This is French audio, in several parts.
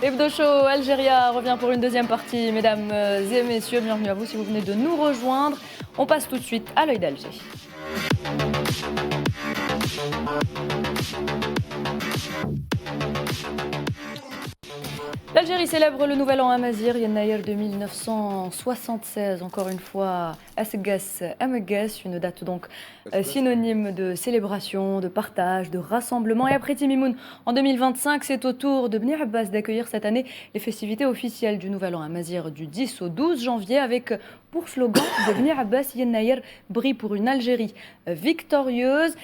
Hebdo Show Algérie revient pour une deuxième partie, mesdames et messieurs. Bienvenue à vous si vous venez de nous rejoindre. On passe tout de suite à l'œil d'Alger. L'Algérie célèbre le nouvel an amazigh, Yennayer de 1976. Encore une fois, Asgas Amegas, une date donc synonyme de célébration, de partage, de rassemblement. Et après Timimoun, en 2025, c'est au tour de Bni Abbas d'accueillir cette année les festivités officielles du nouvel an amazigh du 10 au 12 janvier avec pour slogan de Bni Abbas Yennayer brille pour une Algérie victorieuse.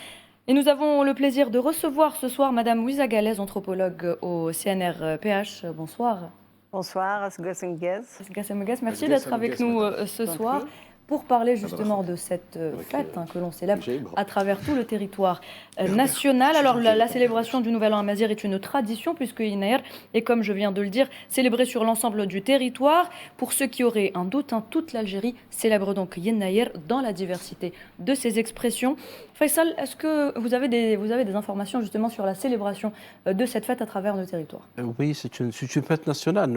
Et nous avons le plaisir de recevoir ce soir Madame Louisa Galez, anthropologue au CNRPH. Bonsoir. Bonsoir, Asgas Amegas, merci d'être avec nous ce soir pour parler justement de cette fête que l'on célèbre à travers tout le territoire national. Alors la célébration du Nouvel An amazigh est une tradition puisque Yennayer est, comme je viens de le dire, célébré sur l'ensemble du territoire. Pour ceux qui auraient un doute, toute l'Algérie célèbre donc Yennayer dans la diversité de ses expressions. Faisal, est-ce que vous avez des informations justement sur la célébration de cette fête à travers le territoire? Oui, c'est une fête nationale.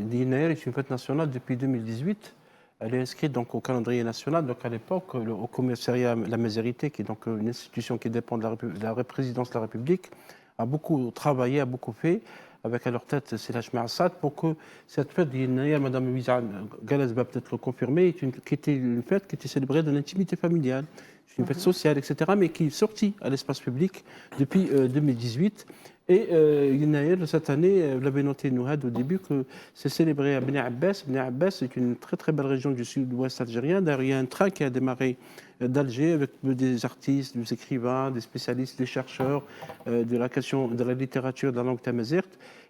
Yennayer est une fête nationale depuis 2018. Elle est inscrite donc au calendrier national. Donc à l'époque, au commissariat La Mazérité, qui est donc une institution qui dépend de la présidence de la République, a beaucoup travaillé, a beaucoup fait, avec à leur tête Selach Assad, pour que cette fête d'Yennayer, Madame Louisa Galez va peut-être le confirmer, qui était une fête qui était célébrée dans l'intimité familiale. C'est une fête sociale, etc., mais qui est sortie à l'espace public depuis 2018. Et Yennayer, cette année, vous l'avez noté, Nouhad, au début, que c'est célébré à Bni Abbas. Bni Abbas, c'est une très très belle région du sud-ouest algérien. D'ailleurs, il y a un train qui a démarré d'Alger avec des artistes, des écrivains, des spécialistes, des chercheurs de la question de la littérature de la langue tamazight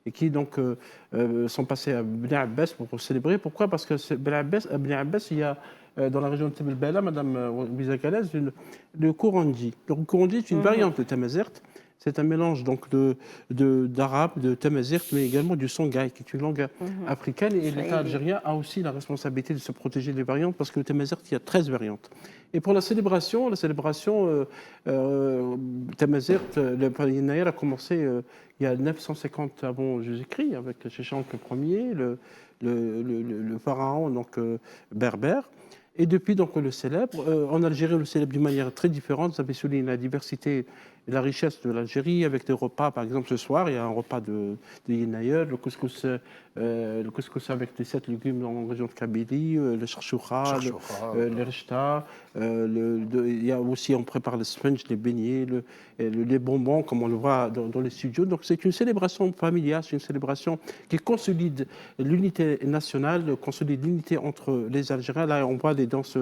et qui donc sont passés à Bni Abbas pour célébrer. Pourquoi? Parce que à Bni Abbas, il y a dans la région de Tell El-Bela, Madame Louisa Galez, le Kourandi. Le Kourandi est une variante de tamazight. C'est un mélange donc d'arabe, de tamazight, mais également du songhai, qui est une langue africaine. Et l'État algérien a aussi la responsabilité de se protéger des variantes, parce que le tamazight, il y a 13 variantes. Et pour la célébration tamazight, le Yennayer a commencé il y a 950 avant Jésus-Christ, avec Sheshanq Ier, le pharaon donc, berbère. Et depuis, donc, on le célèbre. En Algérie, on le célèbre d'une manière très différente. Vous avez souligné la diversité et la richesse de l'Algérie, avec des repas. Par exemple, ce soir, il y a un repas de Yennayer, le couscous avec les 7 légumes en région de Kabylie, le charchoura, le rechta. Il y a aussi, on prépare le sponge, les beignets, les bonbons, comme on le voit dans les studios. Donc, c'est une célébration familiale, c'est une célébration qui consolide l'unité nationale, consolide l'unité entre les Algériens. Là, on voit des danses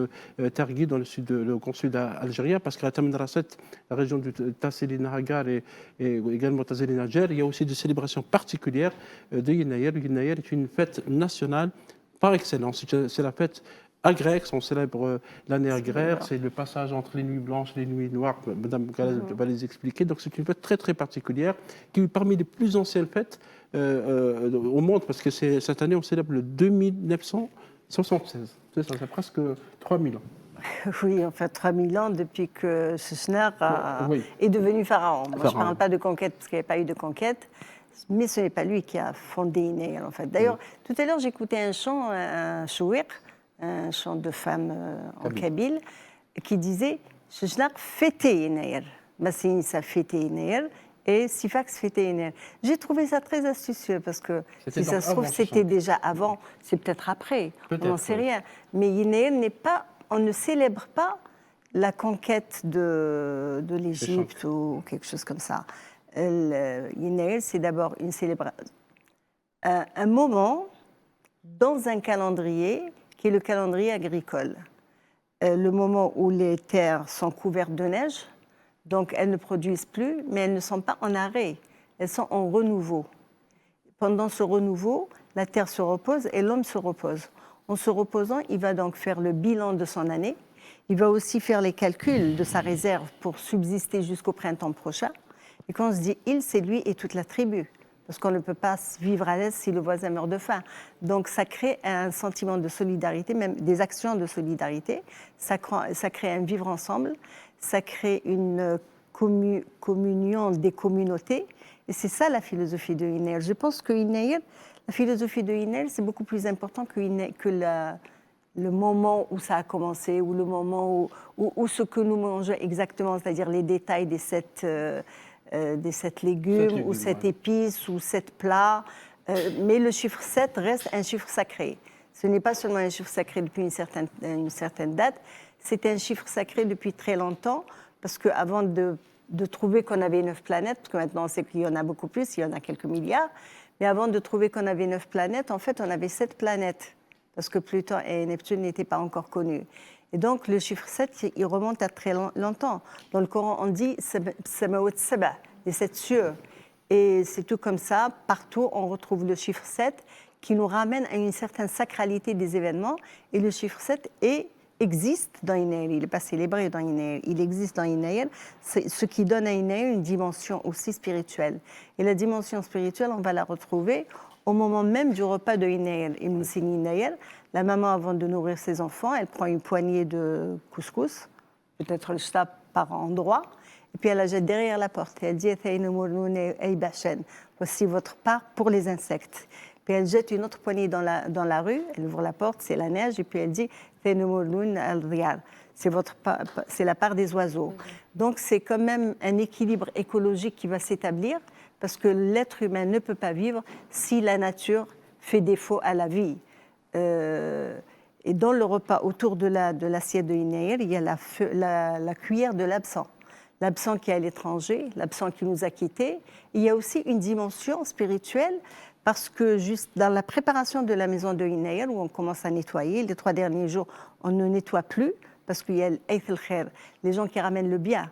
targui dans le sud, le consulat algérien, parce qu'à Tamanrasset, la région du Tasselina Hagar et également Tasselina Djer, il y a aussi des célébrations particulières de Yennayer. Yennayer est une fête nationale par excellence. C'est la fête agraire, on célèbre l'année agraire, c'est le passage entre les nuits blanches et les nuits noires, Madame Galez va les expliquer. Donc c'est une fête très très particulière, qui est parmi les plus anciennes fêtes au monde, parce que cette année on célèbre le 2976. C'est presque 3000 ans. Oui, enfin 3000 ans depuis que Sheshnar est devenu pharaon. Moi, je ne parle pas de conquête, parce qu'il n'y avait pas eu de conquête, mais ce n'est pas lui qui a fondé Yennayer, en fait. D'ailleurs, tout à l'heure, j'écoutais un chant, un chouir, un chant de femme en kabyle, qui disait « Sheshnar fêtait Yennayer ». Massini, ça fêtait Yennayer, et Sifax fêtait Yennayer. J'ai trouvé ça très astucieux, parce que si ça se trouve, c'était déjà avant, c'est peut-être après, on n'en sait rien. Mais Yennayer n'est pas... On ne célèbre pas la conquête de l'Égypte ou quelque chose comme ça. Yennayer, c'est d'abord une célébration, un moment dans un calendrier qui est le calendrier agricole. Le moment où les terres sont couvertes de neige, donc elles ne produisent plus, mais elles ne sont pas en arrêt, elles sont en renouveau. Pendant ce renouveau, la terre se repose et l'homme se repose. En se reposant, il va donc faire le bilan de son année. Il va aussi faire les calculs de sa réserve pour subsister jusqu'au printemps prochain. Et quand on se dit « il », c'est lui et toute la tribu. Parce qu'on ne peut pas vivre à l'aise si le voisin meurt de faim. Donc ça crée un sentiment de solidarité, même des actions de solidarité. Ça crée un vivre ensemble. Ça crée une communion des communautés. Et c'est ça la philosophie de Inayel. Je pense que la philosophie de Inayel, c'est beaucoup plus important que le moment où ça a commencé, ou le moment où ce que nous mangeons exactement, c'est-à-dire les détails des 7 légumes, ou 7 épices, ou 7 plats. Mais le chiffre 7 reste un chiffre sacré. Ce n'est pas seulement un chiffre sacré depuis une certaine date, c'est un chiffre sacré depuis très longtemps, parce qu'avant de trouver qu'on avait 9 planètes, parce que maintenant on sait qu'il y en a beaucoup plus, il y en a quelques milliards, mais avant de trouver qu'on avait 9 planètes, en fait on avait 7 planètes, parce que Pluton et Neptune n'étaient pas encore connus. Et donc le chiffre 7, il remonte à très longtemps. Dans le Coran, on dit les 7 cieux. Et c'est tout comme ça, partout on retrouve le chiffre 7 qui nous ramène à une certaine sacralité des événements. Et le chiffre 7 existe dans Inayel, il n'est pas célébré dans Inayel, il existe dans Inayel, c'est ce qui donne à Inayel une dimension aussi spirituelle. Et la dimension spirituelle, on va la retrouver au moment même du repas de Inayel. Et Inayel, la maman, avant de nourrir ses enfants, elle prend une poignée de couscous, peut-être le shtab par endroit, et puis elle la jette derrière la porte. Et elle dit « Voici votre part pour les insectes ». Puis elle jette une autre poignée dans la rue, elle ouvre la porte, c'est la neige, et puis elle dit « c'est la part des oiseaux ». Donc c'est quand même un équilibre écologique qui va s'établir, parce que l'être humain ne peut pas vivre si la nature fait défaut à la vie. Et dans le repas, autour de l'assiette de Inayel, il y a la cuillère de l'absent. L'absent qui est à l'étranger, l'absent qui nous a quittés. Il y a aussi une dimension spirituelle, parce que juste dans la préparation de la maison de Inayel, où on commence à nettoyer, les 3 derniers jours, on ne nettoie plus, parce qu'il y a les gens qui ramènent le bien,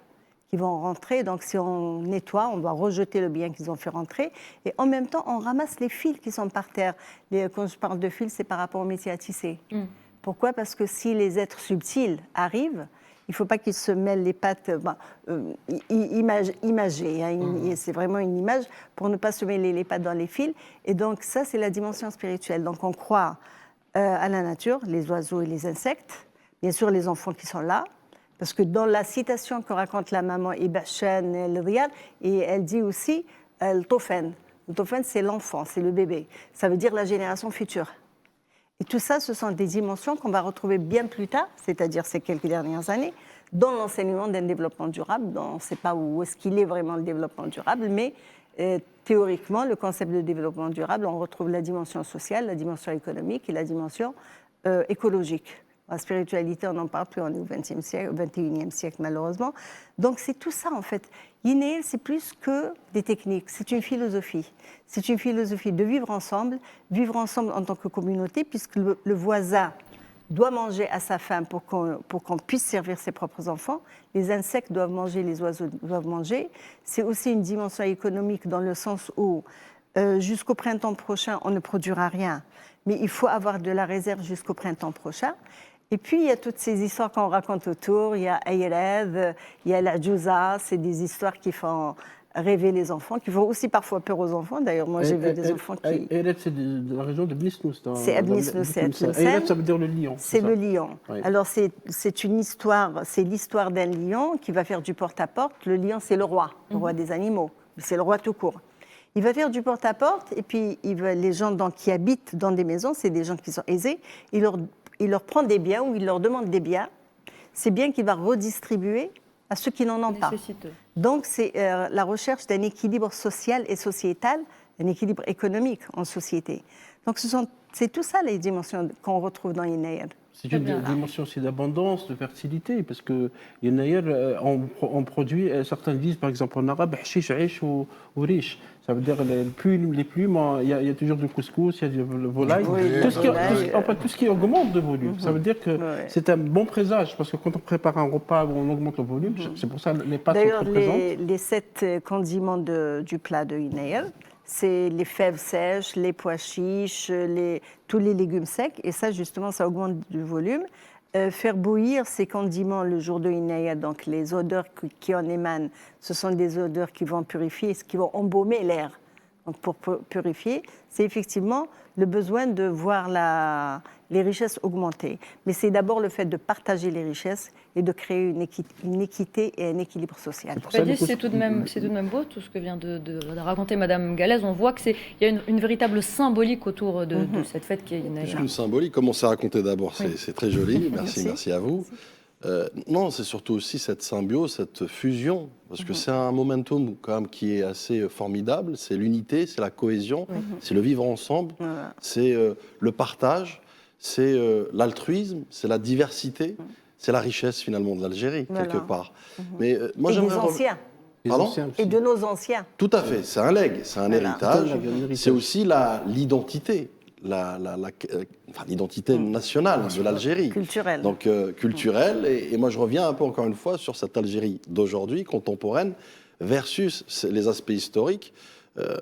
qui vont rentrer. Donc si on nettoie, on doit rejeter le bien qu'ils ont fait rentrer. Et en même temps, on ramasse les fils qui sont par terre. Quand je parle de fils, c'est par rapport au métier à tisser. Pourquoi ? Parce que si les êtres subtils arrivent, il ne faut pas qu'ils se mêlent les pattes imagées. Hein, c'est vraiment une image pour ne pas se mêler les pattes dans les fils. Et donc ça, c'est la dimension spirituelle. Donc on croit à la nature, les oiseaux et les insectes, bien sûr les enfants qui sont là, parce que dans la citation que raconte la maman Ibashan el-Riyad, et elle dit aussi le tofen. Le tofen, c'est l'enfant, c'est le bébé. Ça veut dire la génération future. Et tout ça, ce sont des dimensions qu'on va retrouver bien plus tard, c'est-à-dire ces quelques dernières années, dans l'enseignement d'un développement durable. On ne sait pas où est-ce qu'il est vraiment le développement durable, mais théoriquement, le concept de développement durable, on retrouve la dimension sociale, la dimension économique et la dimension écologique. La spiritualité, on n'en parle plus, on est au XXe siècle, au XXIe siècle malheureusement. Donc c'est tout ça en fait. Inayel, c'est plus que des techniques, c'est une philosophie. C'est une philosophie de vivre ensemble en tant que communauté, puisque le voisin doit manger à sa faim pour qu'on puisse servir ses propres enfants. Les insectes doivent manger, les oiseaux doivent manger. C'est aussi une dimension économique dans le sens où jusqu'au printemps prochain, on ne produira rien, mais il faut avoir de la réserve jusqu'au printemps prochain. Et puis, il y a toutes ces histoires qu'on raconte autour. Il y a Ayred, il y a la Djouza. C'est des histoires qui font rêver les enfants, qui font aussi parfois peur aux enfants. D'ailleurs, moi, j'ai vu des enfants qui... Ayred, c'est de la région de Bnisnous. C'est à Bnisnous, c'est à Tlemcen. Ayred, ça veut dire le lion. C'est le lion. Oui. Alors, c'est une histoire, c'est l'histoire d'un lion qui va faire du porte-à-porte. Le lion, c'est le roi des animaux. C'est le roi tout court. Il va faire du porte-à-porte, et puis les gens qui habitent dans des maisons, c'est des gens qui sont aisés. Il leur prend des biens ou il leur demande des biens, ces biens qu'il va redistribuer à ceux qui n'en ont pas. Donc c'est la recherche d'un équilibre social et sociétal, un équilibre économique en société. Donc c'est tout ça les dimensions qu'on retrouve dans Inayel. C'est une dimension aussi d'abondance, de fertilité, parce que Inayel, on produit, certains disent par exemple en arabe, hashish, aish ou riche. Ça veut dire les plumes, il y a toujours du couscous, il y a du volaille, tout ce qui augmente de volume. Ça veut dire que c'est un bon présage, parce que quand on prépare un repas où on augmente le volume, c'est pour ça que les pâtes sont très présentes. D'ailleurs, les 7 condiments du plat de Inayel, c'est les fèves sèches, les pois chiches, tous les légumes secs, et ça justement, ça augmente du volume. Faire bouillir ces condiments le jour de Inayel, donc les odeurs qui en émanent, ce sont des odeurs qui vont purifier, qui vont embaumer l'air. donc pour purifier, c'est effectivement le besoin de voir les richesses augmenter. Mais c'est d'abord le fait de partager les richesses et de créer une équité et un équilibre social. C'est tout de même beau tout ce que vient de raconter Madame Gallès. On voit qu'il y a une véritable symbolique autour de cette fête qui est une symbolique, comment c'est raconté d'abord, c'est très joli. Merci à vous. Non, c'est surtout aussi cette symbiose, cette fusion, parce que c'est un momentum quand même qui est assez formidable. C'est l'unité, c'est la cohésion, c'est le vivre ensemble, c'est le partage, c'est l'altruisme, c'est la diversité, c'est la richesse finalement de l'Algérie, quelque part. Mais moi, j'aimerais... anciens. Pardon ? Et de nos anciens. Tout à fait, c'est un legs, c'est un héritage, c'est aussi l'identité. L'identité nationale de l'Algérie. Culturelle. Donc culturelle, et moi je reviens un peu encore une fois sur cette Algérie d'aujourd'hui, contemporaine, versus les aspects historiques.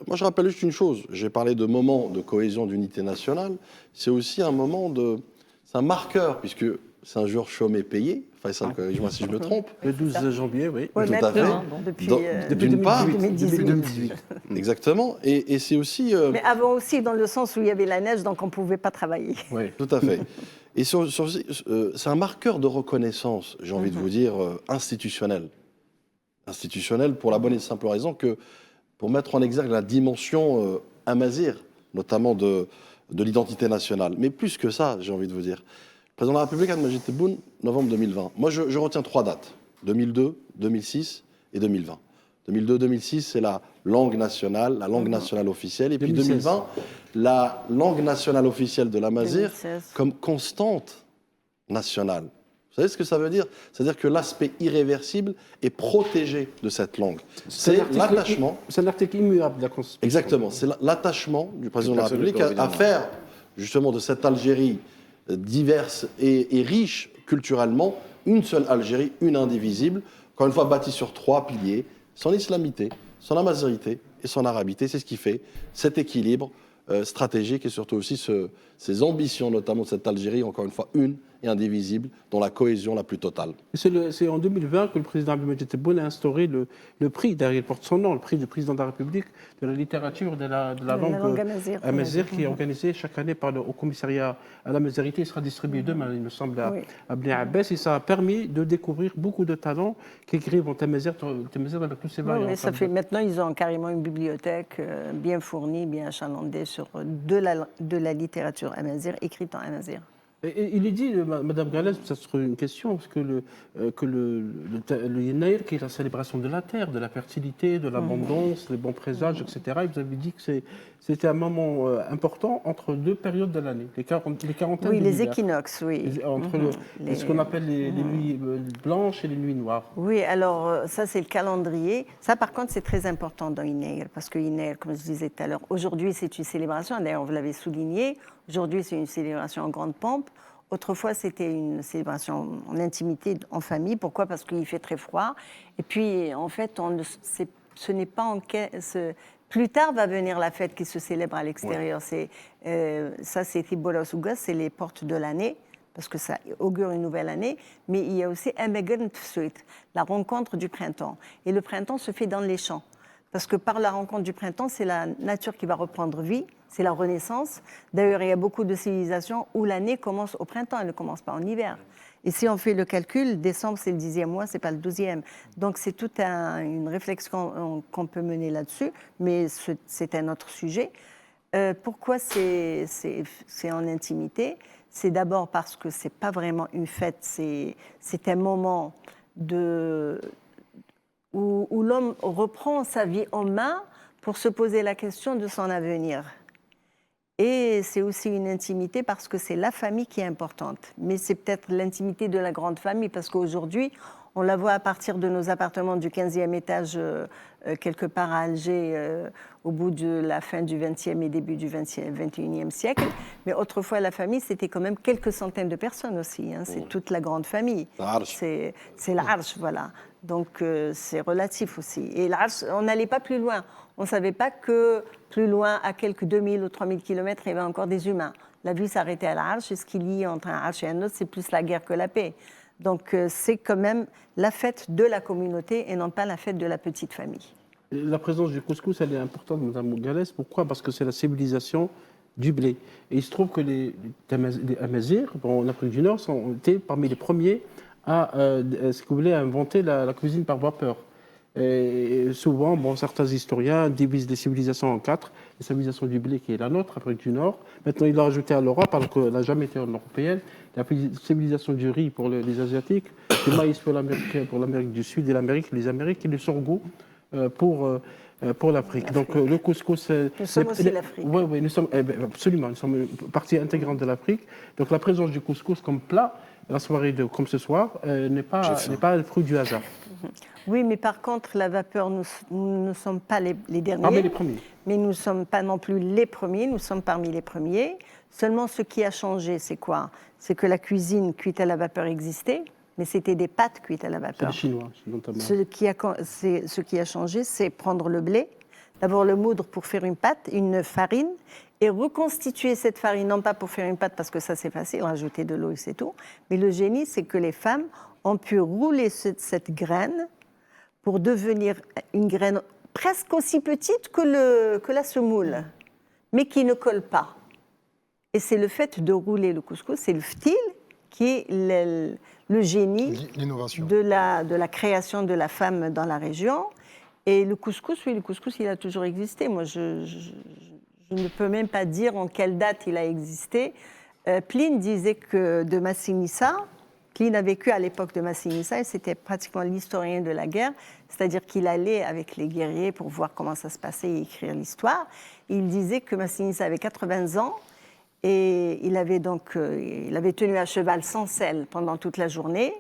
Moi je rappelle juste une chose, j'ai parlé de moment de cohésion, d'unité nationale, c'est aussi un moment c'est un marqueur, puisque c'est un jour chômé payé, Faisal, corrige-moi si je me trompe. Le 12 janvier, oui. Tout à fait. Depuis 2018. Exactement. Et c'est aussi... Mais avant aussi, dans le sens où il y avait la neige, donc on ne pouvait pas travailler. Oui, tout à fait. Et c'est un marqueur de reconnaissance, j'ai envie de vous dire, institutionnel. Institutionnel pour la bonne et simple raison que, pour mettre en exergue la dimension amazigh, notamment de l'identité nationale. Mais plus que ça, j'ai envie de vous dire. Le président de la République, Abdelmadjid Tebboune, novembre 2020. Moi, je retiens 3 dates. 2002, 2006 et 2020. 2002-2006, c'est la langue nationale officielle. Et puis 2020, la langue nationale officielle de l'amazigh comme constante nationale. Vous savez ce que ça veut dire? C'est-à-dire que l'aspect irréversible est protégé de cette langue. C'est l'attachement. C'est l'article immuable de la Constitution. Exactement. C'est l'attachement du président de la République à faire justement de cette Algérie diverse et riche culturellement, une seule Algérie, une indivisible, encore une fois bâtie sur 3 piliers, son islamité, son amazirité et son arabité. C'est ce qui fait cet équilibre stratégique et surtout aussi ces ambitions, notamment de cette Algérie, encore une fois, une et indivisible, dont la cohésion la plus totale. C'est en 2020 que le président Abdelmadjid Tebboune a instauré le prix, d'ailleurs il porte son nom, le prix du président de la République de la littérature de la langue amazigh, qui est organisé chaque année par le Haut Commissariat à l'amazirité. Il sera distribué demain, il me semble, à Bnei Abbas, et ça a permis de découvrir beaucoup de talents qui écrivent en amazigh avec tous ces variantes. Oui, ça fait, maintenant, ils ont carrément une bibliothèque bien fournie, bien achalandée sur de la littérature amazigh, écrite en amazigh. Et il est dit, Madame Gallès, ça serait une question, parce que le Yennaïr, qui est la célébration de la terre, de la fertilité, de l'abondance, des bons présages, etc., et vous avez dit que c'était un moment important entre 2 périodes de l'année, les quarantaines. Oui, les équinoxes, oui. Entre ce qu'on appelle les nuits blanches et les nuits noires. Oui, alors ça c'est le calendrier. Ça par contre c'est très important dans Yennaïr, parce que Yennaïr, comme je disais tout à l'heure, aujourd'hui c'est une célébration, d'ailleurs vous l'avez souligné, aujourd'hui c'est une célébration en grande pompe. Autrefois, c'était une célébration en intimité, en famille. Pourquoi? Parce qu'il fait très froid. Et puis, en fait, ce n'est pas plus tard va venir la fête qui se célèbre à l'extérieur. Ouais. Ça, c'est Tibola Ougas, c'est les portes de l'année, parce que ça augure une nouvelle année. Mais il y a aussi Emegen Tfsuit, la rencontre du printemps. Et le printemps se fait dans les champs. Parce que par la rencontre du printemps, c'est la nature qui va reprendre vie, c'est la renaissance. D'ailleurs, il y a beaucoup de civilisations où l'année commence au printemps, elle ne commence pas en hiver. Et si on fait le calcul, décembre, c'est le 10e mois, ce n'est pas le 12e. Donc, c'est toute une réflexion qu'on peut mener là-dessus, mais c'est un autre sujet. Pourquoi c'est en intimité? C'est d'abord parce que ce n'est pas vraiment une fête, c'est un moment où l'homme reprend sa vie en main pour se poser la question de son avenir. Et c'est aussi une intimité parce que c'est la famille qui est importante. Mais c'est peut-être l'intimité de la grande famille, parce qu'aujourd'hui, on la voit à partir de nos appartements du 15e étage, quelque part à Alger, au bout de la fin du 20e et début du 21e siècle. Mais autrefois, la famille, c'était quand même quelques centaines de personnes aussi. Hein. C'est toute la grande famille. C'est l'arche, voilà. Donc, c'est relatif aussi. Et l'arche, on n'allait pas plus loin. On ne savait pas que plus loin, à quelques 2000 ou 3000 kilomètres, il y avait encore des humains. La vie s'arrêtait à l'arche. Et ce qui lie entre un arche et un autre, c'est plus la guerre que la paix. Donc, c'est quand même la fête de la communauté et non pas la fête de la petite famille. La présence du couscous, elle est importante, Madame Galès. Pourquoi? Parce que c'est la civilisation du blé. Et il se trouve que les Amazirs, en Afrique du Nord, ont été parmi les premiers à, ce que vous voulez, à inventer la cuisine par vapeur. Et souvent, certains historiens divisent les civilisations en 4. La civilisation du blé qui est la nôtre, Afrique du Nord. Maintenant, il l'a ajouté à l'Europe, alors qu'elle n'a jamais été européenne. La civilisation du riz pour les Asiatiques, le maïs pour l'Amérique du Sud et les Amériques, et le sorgho pour l'Afrique. Donc le couscous... Nous sommes aussi l'Afrique. Oui, nous sommes, absolument, nous sommes une partie intégrante de l'Afrique. Donc la présence du couscous comme plat, la soirée comme ce soir, n'est pas le fruit du hasard. Oui, mais par contre, la vapeur, nous ne sommes pas les derniers. Parmi les premiers. Mais nous ne sommes pas non plus les premiers, nous sommes parmi les premiers. Seulement, ce qui a changé, c'est quoi? C'est que la cuisine cuite à la vapeur existait, mais c'était des pâtes cuites à la vapeur. C'est les Chinois, notamment. Ce qui a changé, c'est prendre le blé, d'abord le moudre pour faire une pâte, une farine, et reconstituer cette farine, non pas pour faire une pâte, parce que ça c'est facile, rajouter de l'eau et c'est tout, mais le génie, c'est que les femmes ont pu rouler cette graine pour devenir une graine presque aussi petite que la semoule, mais qui ne colle pas. Et c'est le fait de rouler le couscous, c'est le ftil qui est le génie de la création de la femme dans la région. Et le couscous, oui, le couscous, il a toujours existé. Moi, je ne peux même pas dire en quelle date il a existé. Pline disait que de Massinissa, Pline a vécu à l'époque de Massinissa et c'était pratiquement l'historien de la guerre, c'est-à-dire qu'il allait avec les guerriers pour voir comment ça se passait et écrire l'histoire. Il disait que Massinissa avait 80 ans et il avait tenu à cheval sans selle pendant toute la journée.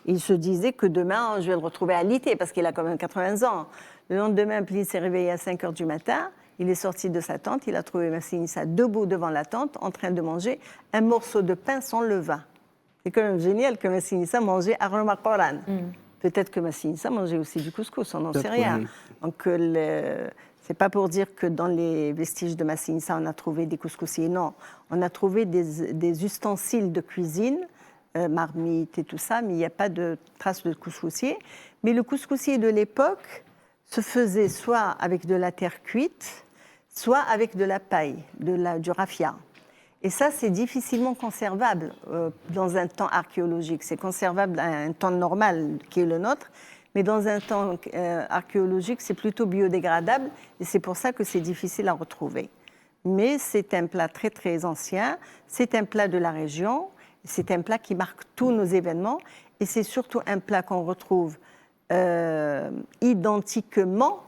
Il se disait que demain, je vais le retrouver à Lité parce qu'il a quand même 80 ans. Le lendemain, Pline s'est réveillé à 5 heures du matin. Il est sorti de sa tente, il a trouvé Massinissa debout devant la tente en train de manger un morceau de pain sans levain. C'est quand même génial que Massinissa mangeait aroma Coran. Peut-être que Massinissa mangeait aussi du couscous, on n'en sait rien. Donc, c'est pas pour dire que dans les vestiges de Massinissa, on a trouvé des couscoussiers. Non, on a trouvé des ustensiles de cuisine, marmites et tout ça, mais il n'y a pas de traces de couscoussier. Mais le couscoussier de l'époque se faisait soit avec de la terre cuite, soit avec de la paille, du raffia. Et ça, c'est difficilement conservable dans un temps archéologique. C'est conservable à un temps normal qui est le nôtre, mais dans un temps archéologique, c'est plutôt biodégradable et c'est pour ça que c'est difficile à retrouver. Mais c'est un plat très, très ancien, c'est un plat de la région, c'est un plat qui marque tous nos événements et c'est surtout un plat qu'on retrouve identiquement,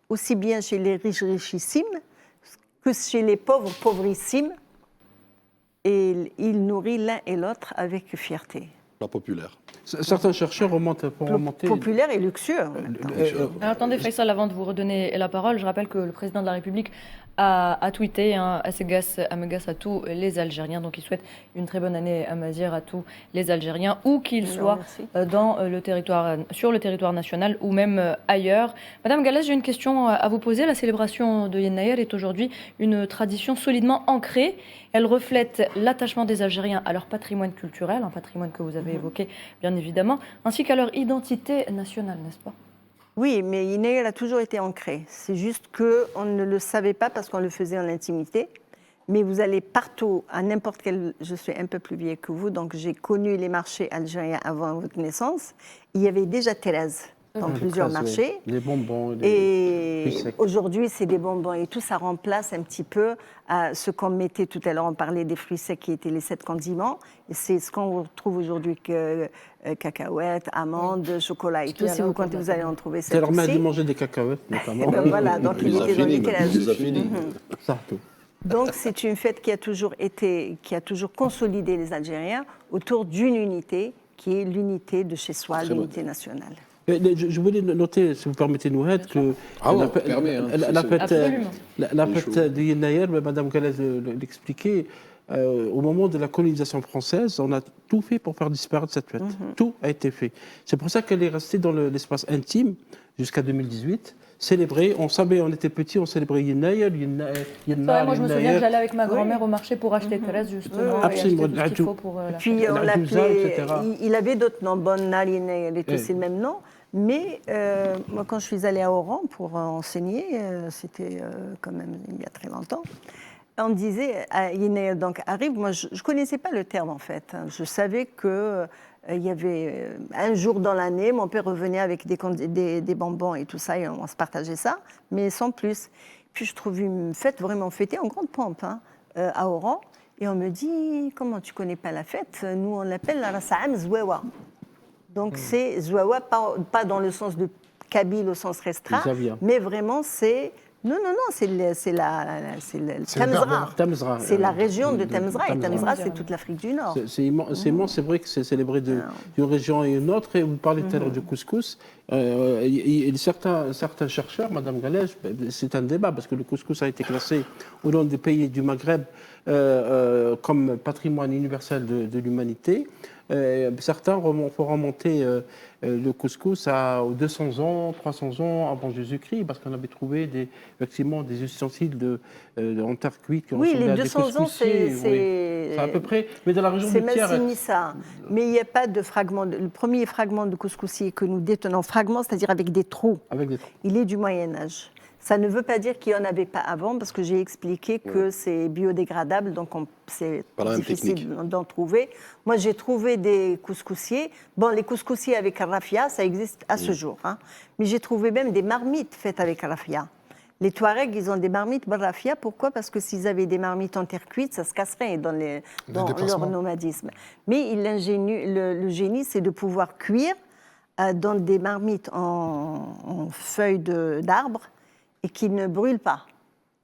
aussi bien chez les riches richissimes que chez les pauvres pauvrissimes. Et il nourrit l'un et l'autre avec fierté. Plat populaire. Certains chercheurs remontent. Populaire et luxueux. Alors, attendez, Faisal, avant de vous redonner la parole, je rappelle que le président de la République a tweeté Amegas à tous les Algériens. Donc, il souhaite une très bonne année Amazir à tous les Algériens, où qu'ils soient sur le territoire national ou même ailleurs. Madame Galès, j'ai une question à vous poser. La célébration de Yennayer est aujourd'hui une tradition solidement ancrée. Elle reflète l'attachement des Algériens à leur patrimoine culturel, un patrimoine que vous avez évoqué bien évidemment, ainsi qu'à leur identité nationale, n'est-ce pas? Oui, mais Yennayer a toujours été ancré. C'est juste qu'on ne le savait pas parce qu'on le faisait en intimité. Mais vous allez partout, à n'importe quel... Je suis un peu plus vieille que vous, donc j'ai connu les marchés algériens avant votre naissance. Il y avait déjà Thérèse dans plusieurs marchés. Les bonbons. Et aujourd'hui, c'est des bonbons et tout. Ça remplace un petit peu ce qu'on mettait tout à l'heure. On parlait des fruits secs qui étaient les 7 condiments. Et c'est ce qu'on retrouve aujourd'hui que cacahuètes, amandes, chocolat et tout. Si vous comptez, vous allez en trouver ça. Ça leur met à manger des cacahuètes, notamment. Ben voilà, donc il était dans les cases. Ça, tout. Donc c'est une fête qui a toujours consolidé les Algériens autour d'une unité qui est l'unité de chez soi, l'unité nationale. Je voulais noter, si vous permettez, Nouhed, que la fête de Yennayer, Mme Galès l'expliquait, au moment de la colonisation française, on a tout fait pour faire disparaître cette fête. Tout a été fait. C'est pour ça qu'elle est restée dans l'espace intime jusqu'à 2018. Célébrée, on savait, on était petits, on célébrait Yennayer. Moi, je me souviens que j'allais avec ma grand-mère au marché pour acheter Thérèse, justement. Absolument. Puis on l'appelait, il avait d'autres noms, Bonna, Yennayer et tout, c'est le même nom. Mais moi, quand je suis allée à Oran pour enseigner, c'était quand même il y a très longtemps, on me disait, donc arrive, moi je ne connaissais pas le terme en fait. Je savais que il y avait un jour dans l'année, mon père revenait avec des bonbons et tout ça, et on se partageait ça, mais sans plus. Puis je trouve une fête vraiment fêtée en grande pompe à Oran, et on me dit, comment tu connais pas la fête? Nous on l'appelle la Rasa'am Zouawa. Donc c'est Zouawa, pas dans le sens de Kabyle au sens restreint, mais vraiment c'est... Non, c'est le Tamzra. C'est la région de Tamzra. Et Tamzra, c'est toute l'Afrique du Nord. C'est immense, c'est vrai que c'est célébré d'une région à une autre. Et vous parlez tout à l'heure du couscous. Certains chercheurs, Madame Galès, c'est un débat, parce que le couscous a été classé au nom des pays du Maghreb comme patrimoine universel de l'humanité. Certains font remonter le couscous aux 200 ans, 300 ans avant Jésus-Christ, parce qu'on avait trouvé effectivement des ustensiles en terre cuite qui ressemblaient à des couscoussiers. Oui, les 200 ans, c'est à peu près, mais dans la région de Thiers... C'est Massinissa, mais il n'y a pas de fragment. Le premier fragment de couscoussier que nous détenons, fragment, c'est-à-dire avec des trous, il est du Moyen-Âge. Ça ne veut pas dire qu'il n'y en avait pas avant, parce que j'ai expliqué que c'est biodégradable, donc c'est difficile d'en trouver. Moi, j'ai trouvé des couscoussiers. Bon, les couscoussiers avec raffia, ça existe à ce jour. Mais j'ai trouvé même des marmites faites avec raffia. Les Touaregs, ils ont des marmites raffia. Pourquoi? Parce que s'ils avaient des marmites en terre cuite, ça se casserait dans leur nomadisme. Mais le génie, c'est de pouvoir cuire dans des marmites en feuilles d'arbre, et qui ne brûle pas.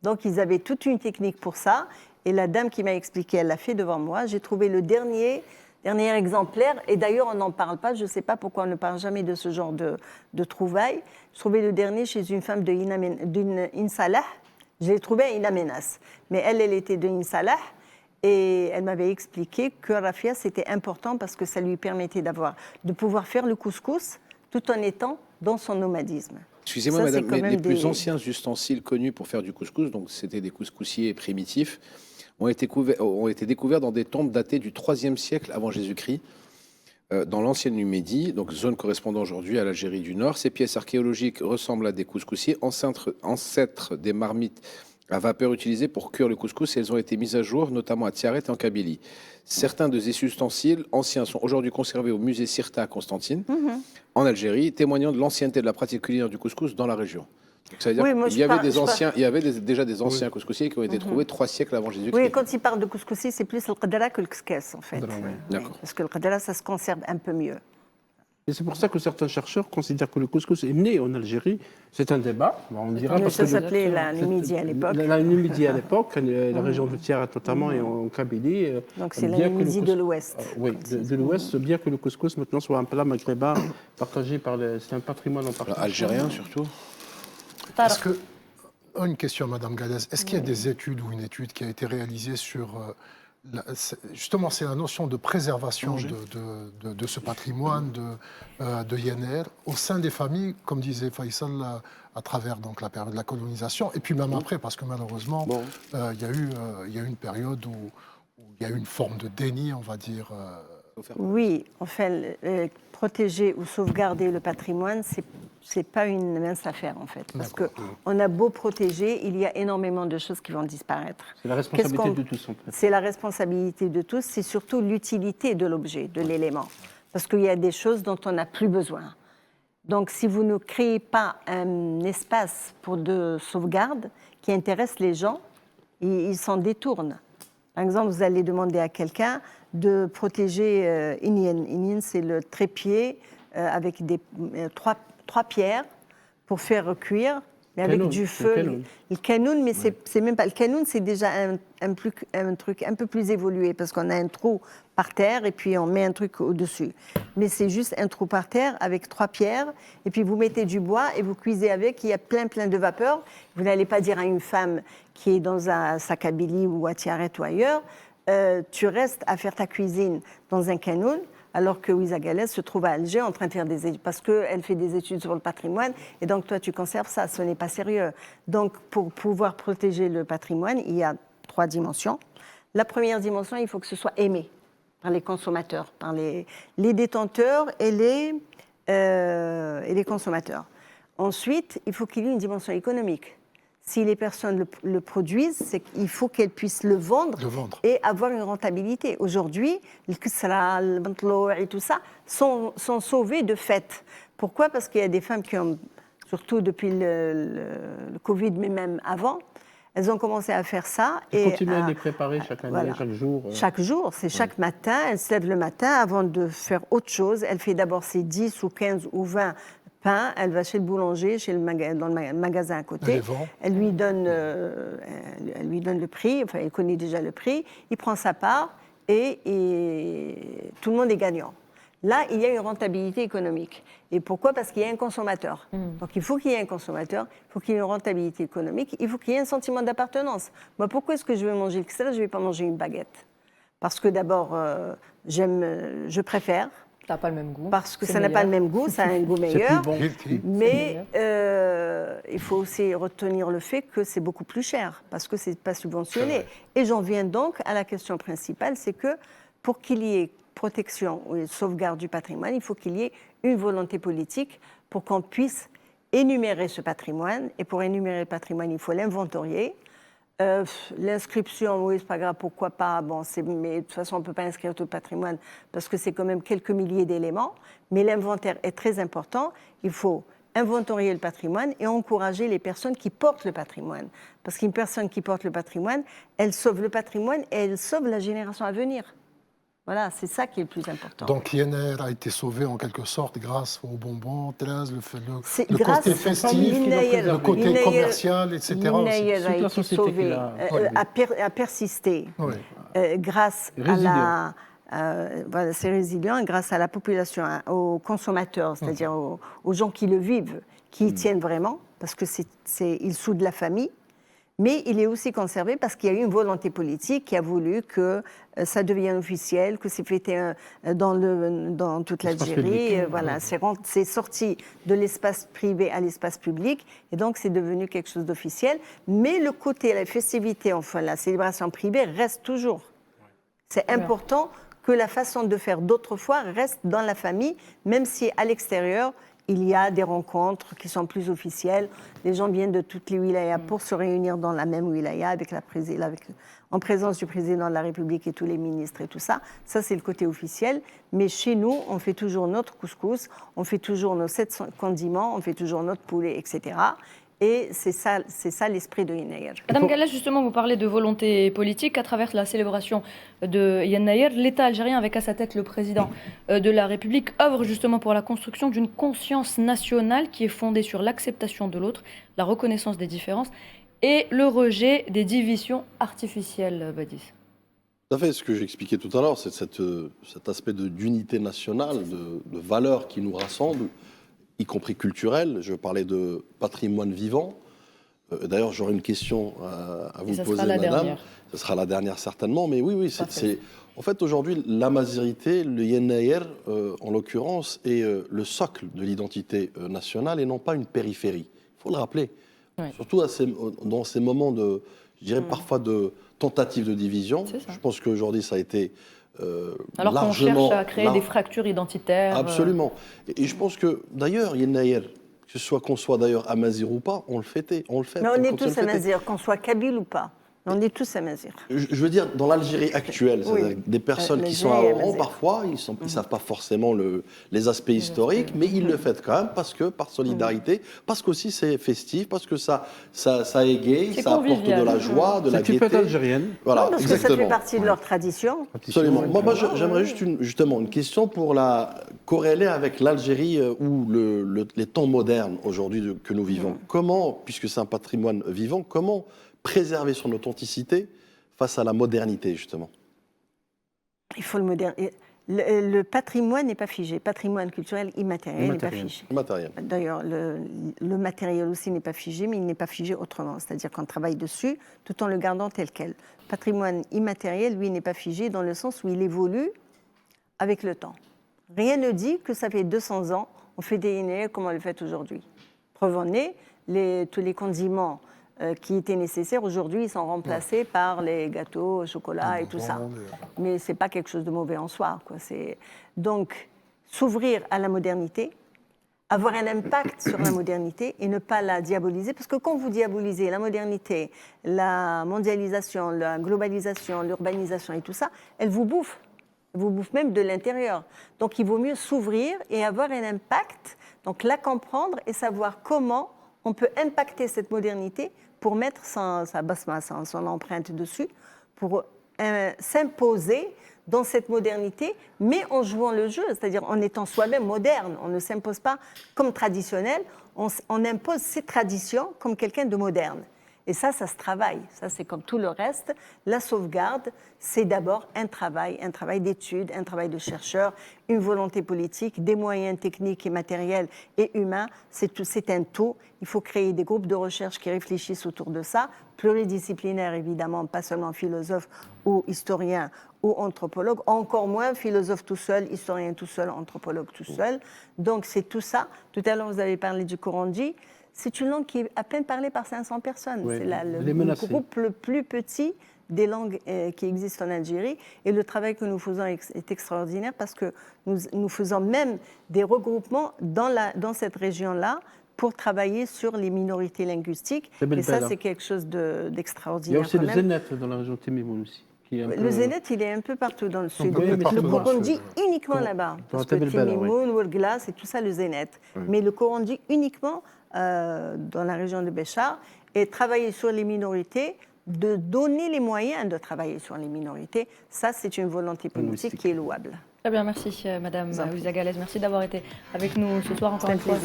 Donc, ils avaient toute une technique pour ça. Et la dame qui m'a expliqué, elle l'a fait devant moi. J'ai trouvé le dernier exemplaire. Et d'ailleurs, on n'en parle pas. Je ne sais pas pourquoi on ne parle jamais de ce genre de trouvailles. J'ai trouvé le dernier chez une femme d'une Insalah. Je l'ai trouvé à Inamenas. Mais elle était de Insalah. Et elle m'avait expliqué que raffia, c'était important parce que ça lui permettait de pouvoir faire le couscous tout en étant dans son nomadisme. Excusez-moi, madame, mais les plus anciens ustensiles connus pour faire du couscous, donc c'était des couscoussiers primitifs, ont été découverts dans des tombes datées du IIIe siècle avant Jésus-Christ, dans l'ancienne Numédie, donc zone correspondant aujourd'hui à l'Algérie du Nord. Ces pièces archéologiques ressemblent à des couscoussiers, ancêtres des marmites à vapeur utilisées pour cuire le couscous, et elles ont été mises à jour, notamment à Tiaret et en Kabylie. Certains de ces ustensiles anciens sont aujourd'hui conservés au musée Sirta à Constantine, en Algérie, témoignant de l'ancienneté de la pratique culinaire du couscous dans la région. Donc, ça veut dire qu'il y avait déjà des anciens couscoussiers qui ont été trouvés 3 siècles avant Jésus-Christ. Oui, quand il parle de couscoussier, c'est plus le qadra que le kskès, en fait. D'accord. Parce que le qadra, ça se conserve un peu mieux. Et c'est pour ça que certains chercheurs considèrent que le couscous est né en Algérie. C'est un débat, on dira. Ça s'appelait la Numidie à l'époque. La Numidie à l'époque, la région de Tiaret notamment et en Kabylie. Donc c'est la Numidie de l'Ouest. Oui, de l'Ouest, bien que le couscous maintenant soit un plat maghrébin partagé c'est un patrimoine en partie. Algérien surtout. Une question, Madame Galès. Est-ce qu'il y a des études ou une étude qui a été réalisée sur... justement, c'est la notion de préservation de ce patrimoine de Yener au sein des familles, comme disait Faisal, à travers donc, la période de la colonisation, et puis même après, parce que malheureusement, il y a eu une période où il y a eu une forme de déni, on va dire. Oui, enfin, protéger ou sauvegarder le patrimoine, c'est pas une mince affaire, en fait. Parce qu'on a beau protéger, il y a énormément de choses qui vont disparaître. C'est la responsabilité de tous, en fait. C'est la responsabilité de tous, c'est surtout l'utilité de l'objet, de l'élément. Parce qu'il y a des choses dont on n'a plus besoin. Donc, si vous ne créez pas un espace de sauvegarde qui intéresse les gens, ils s'en détournent. Par exemple, vous allez demander à quelqu'un de protéger Inyen. Inyen, c'est le trépied avec trois pierres pour faire cuire, mais avec du feu. Le canoun, mais c'est même pas... Le canoun, c'est déjà un truc un peu plus évolué, parce qu'on a un trou par terre et puis on met un truc au-dessus. Mais c'est juste un trou par terre avec 3 pierres, et puis vous mettez du bois et vous cuisez avec, il y a plein de vapeur. Vous n'allez pas dire à une femme qui est dans sa Kabylie ou à Tiaret ou ailleurs, tu restes à faire ta cuisine dans un canoun, alors que Ouisa Galès se trouve à Alger en train de faire des études, parce qu'elle fait des études sur le patrimoine, et donc toi tu conserves ça, ce n'est pas sérieux. Donc pour pouvoir protéger le patrimoine, il y a 3 dimensions. La première dimension, il faut que ce soit aimé par les consommateurs, par les détenteurs et et les consommateurs. Ensuite, il faut qu'il y ait une dimension économique. Si les personnes le produisent, c'est qu'il faut qu'elles puissent le vendre et avoir une rentabilité. Aujourd'hui, le Kisra, le Bantlo et tout ça sont sauvés de fait. Pourquoi ? Parce qu'il y a des femmes qui ont, surtout depuis le Covid, mais même avant, elles ont commencé à faire ça. Et continuer à les préparer chaque année, chaque jour. Chaque jour, c'est chaque matin. Elle se lève le matin avant de faire autre chose. Elle fait d'abord ses 10 ou 15 ou 20 pain, elle va chez le boulanger, dans le magasin à côté, elle lui donne le prix, enfin elle connaît déjà le prix, il prend sa part et tout le monde est gagnant. Là, il y a une rentabilité économique. Et pourquoi ? Parce qu'il y a un consommateur. Donc il faut qu'il y ait un consommateur, il faut qu'il y ait une rentabilité économique, il faut qu'il y ait un sentiment d'appartenance. Moi, pourquoi est-ce que je vais manger le Kisra ? Je ne vais pas manger une baguette. Parce que d'abord, je préfère. Ça n'a pas le même goût. Parce que ça n'a pas le même goût, ça a un goût meilleur. Mais il faut aussi retenir le fait que c'est beaucoup plus cher, parce que ce n'est pas subventionné. Et j'en viens donc à la question principale, c'est que pour qu'il y ait protection ou sauvegarde du patrimoine, il faut qu'il y ait une volonté politique pour qu'on puisse énumérer ce patrimoine. Et pour énumérer le patrimoine, il faut l'inventorier. L'inscription, oui, c'est pas grave, pourquoi pas. Bon, mais de toute façon, on ne peut pas inscrire tout le patrimoine parce que c'est quand même quelques milliers d'éléments. Mais l'inventaire est très important. Il faut inventorier le patrimoine et encourager les personnes qui portent le patrimoine. Parce qu'une personne qui porte le patrimoine, elle sauve le patrimoine et elle sauve la génération à venir. Voilà, c'est ça qui est le plus important. Donc Yener a été sauvé en quelque sorte grâce aux bonbons, 13, le côté festif, le côté commercial, etc. Yener a été sauvé, a persisté grâce à voilà, c'est résilient grâce à la population, aux consommateurs, c'est-à-dire aux gens qui le vivent, qui y tiennent vraiment, parce qu'il soude la famille. Mais il est aussi conservé parce qu'il y a eu une volonté politique qui a voulu que ça devienne officiel, que c'est fêté dans toute l'Algérie. Voilà, c'est sorti de l'espace privé à l'espace public et donc c'est devenu quelque chose d'officiel. Mais le côté, la festivité, enfin la célébration privée reste toujours. C'est important que la façon de faire d'autrefois reste dans la famille, même si à l'extérieur, il y a des rencontres qui sont plus officielles. Les gens viennent de toutes les wilayas pour se réunir dans la même wilaya en présence du président de la République et tous les ministres et tout ça. Ça, c'est le côté officiel. Mais chez nous, on fait toujours notre couscous, on fait toujours nos 700 condiments, on fait toujours notre poulet, etc. Et c'est ça l'esprit de Yener. Madame Gallache, justement, vous parlez de volonté politique. À travers la célébration de Yener, l'État algérien, avec à sa tête le président de la République, œuvre justement pour la construction d'une conscience nationale qui est fondée sur l'acceptation de l'autre, la reconnaissance des différences et le rejet des divisions artificielles, Badis. Tout à fait, ce que j'expliquais tout à l'heure, c'est cet aspect d'unité nationale, de valeurs qui nous rassemblent, y compris culturel. Je parlais de patrimoine vivant. D'ailleurs, j'aurais une question à vous poser, madame. Ce sera la dernière certainement, mais oui, c'est en fait aujourd'hui la mazirité, le Yener, en l'occurrence, est le socle de l'identité nationale et non pas une périphérie. Il faut le rappeler. Oui. Surtout dans ces moments de, je dirais parfois de tentatives de division. Je pense qu'aujourd'hui ça a été alors qu'on cherche à créer des fractures identitaires. Absolument. Et je pense que, d'ailleurs, Yener, qu'on soit d'ailleurs amazir ou pas, on le fait. Mais on est tous amazir, qu'on soit kabyle ou pas. On est tous amazir. Je veux dire, dans l'Algérie actuelle, des personnes qui sont à Oran, parfois, ils ne savent pas forcément les aspects historiques, mais ils le font quand même par solidarité, parce qu'aussi c'est festif, parce que ça égaye, ça apporte de la joie, de la gaieté. C'est une fête algérienne. Voilà, parce que ça fait partie de leur tradition. Absolument. Moi j'aimerais justement une question pour la corréler avec l'Algérie ou les temps modernes aujourd'hui que nous vivons. Comment, puisque c'est un patrimoine vivant, comment préserver son authenticité face à la modernité, justement? Il faut le moderniser. Le patrimoine n'est pas figé. Patrimoine culturel immatériel n'est pas figé. D'ailleurs, le matériel aussi n'est pas figé, mais il n'est pas figé autrement. C'est-à-dire qu'on travaille dessus tout en le gardant tel quel. Patrimoine immatériel, lui, n'est pas figé dans le sens où il évolue avec le temps. Rien ne dit que ça fait 200 ans, on fait des Yener comme on le fait aujourd'hui. Preuve en est, tous les condiments qui étaient nécessaires, aujourd'hui, ils sont remplacés par les gâteaux au chocolat et tout ça. Mais ce n'est pas quelque chose de mauvais en soi, quoi. Donc, s'ouvrir à la modernité, avoir un impact sur la modernité et ne pas la diaboliser. Parce que quand vous diabolisez la modernité, la mondialisation, la globalisation, l'urbanisation et tout ça, elle vous bouffe. Elle vous bouffe même de l'intérieur. Donc il vaut mieux s'ouvrir et avoir un impact, donc la comprendre et savoir comment on peut impacter cette modernité pour mettre sa basma, son empreinte dessus, pour s'imposer dans cette modernité, mais en jouant le jeu, c'est-à-dire en étant soi-même moderne. On ne s'impose pas comme traditionnel, on impose ses traditions comme quelqu'un de moderne. Et ça se travaille. Ça, c'est comme tout le reste. La sauvegarde, c'est d'abord un travail d'étude, un travail de chercheur, une volonté politique, des moyens techniques et matériels et humains. C'est un tout. Il faut créer des groupes de recherche qui réfléchissent autour de ça, pluridisciplinaires évidemment, pas seulement philosophes ou historiens ou anthropologues, encore moins philosophes tout seul, historiens tout seul, anthropologues tout seul. Donc c'est tout ça. Tout à l'heure, vous avez parlé du Coran-Ji. C'est une langue qui est à peine parlée par 500 personnes. Oui, c'est le groupe le plus petit des langues qui existent en Algérie. Et le travail que nous faisons est extraordinaire parce que nous faisons même des regroupements dans cette région-là pour travailler sur les minorités linguiques. Et ça, c'est quelque chose d'extraordinaire. Il y a aussi le Zénet dans la région Timimoun aussi. Le Zénet, il est un peu partout dans le sud. Le Coran-Ji uniquement là-bas. Parce que Timimoun, Ouargla, c'est tout ça le Zénet. Mais le Coran-Ji uniquement dans la région de Béchar, et travailler sur les minorités, de donner les moyens de travailler sur les minorités, ça c'est une volonté politique qui est louable. Très bien, merci Madame Ouzagalès. Merci d'avoir été avec nous ce soir encore une fois.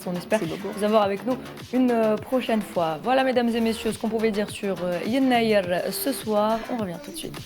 On espère vous avoir avec nous une prochaine fois. Voilà mesdames et messieurs ce qu'on pouvait dire sur Yen Naïr ce soir. On revient tout de suite.